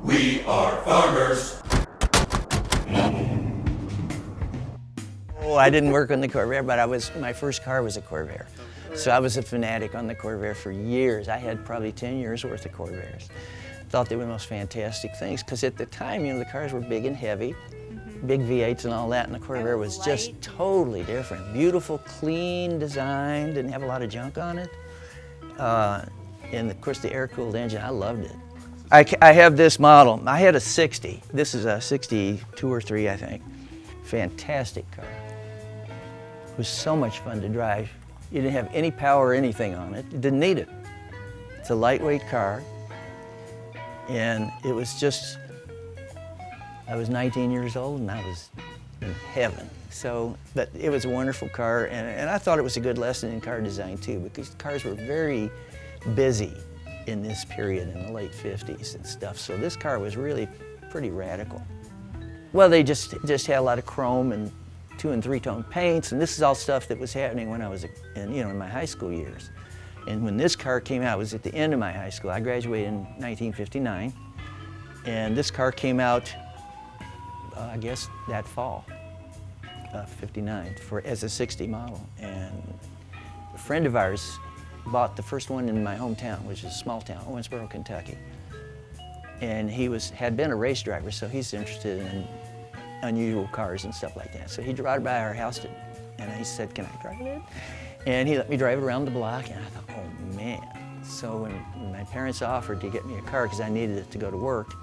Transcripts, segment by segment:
We are farmers. Oh, I didn't work on the Corvair, but my first car was a Corvair. So I was a fanatic on the Corvair for years. I had probably 10 years worth of Corvairs. Thought they were the most fantastic things, because at the time, the cars were big and heavy, big V8s and all that, and the Corvair was just totally different. Beautiful, clean design, didn't have a lot of junk on it. And of course the air-cooled engine, I loved it. I have this model. I had a 60. This is a 62 or 3, I think. Fantastic car. It was so much fun to drive. You didn't have any power or anything on it. You didn't need it. It's a lightweight car. And it was just, I was 19 years old and I was in heaven. So, but it was a wonderful car, and I thought it was a good lesson in car design too, because cars were very busy in this period in the late 50s and stuff. So this car was really pretty radical. Well, they just had a lot of chrome and 2- and 3-tone paints, and this is all stuff that was happening when I was in my high school years. And when this car came out, it was at the end of my high school. I graduated in 1959, and this car came out, I guess, that fall, 59, as a 60 model. And a friend of ours bought the first one in my hometown, which is a small town, Owensboro, Kentucky. And he had been a race driver, so he's interested in unusual cars and stuff like that. So he drove by our house, and he said, "Can I drive it?" And he let me drive it around the block, and I thought, oh man. So when my parents offered to get me a car because I needed it to go to work,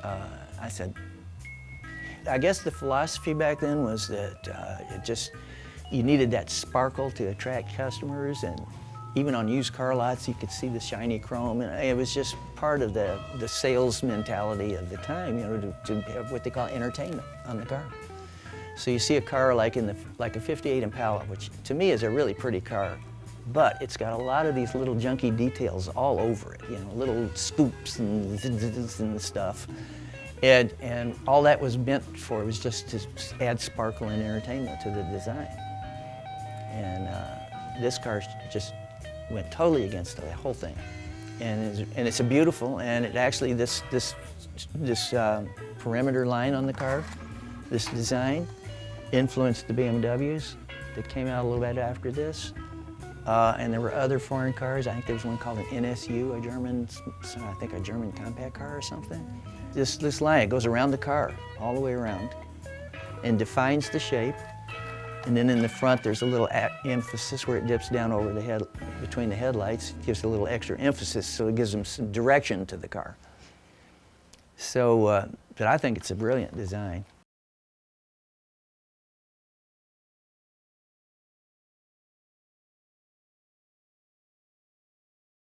I said, I guess the philosophy back then was that you needed that sparkle to attract customers, and even on used car lots you could see the shiny chrome, and it was just part of the sales mentality of the time, to have what they call entertainment on the car. So you see a car like a 58 Impala, which to me is a really pretty car, but it's got a lot of these little junky details all over it, little scoops and stuff. And all that was meant for was just to add sparkle and entertainment to the design. And this car just went totally against the whole thing. And it's a beautiful, and it actually, this perimeter line on the car, this design, influenced the BMWs that came out a little bit after this. And there were other foreign cars. I think there was one called an NSU, a German compact car or something. This line, it goes around the car, all the way around, and defines the shape. And then in the front, there's a little emphasis where it dips down over the head, between the headlights. It gives a little extra emphasis, so it gives them some direction to the car. So, but I think it's a brilliant design.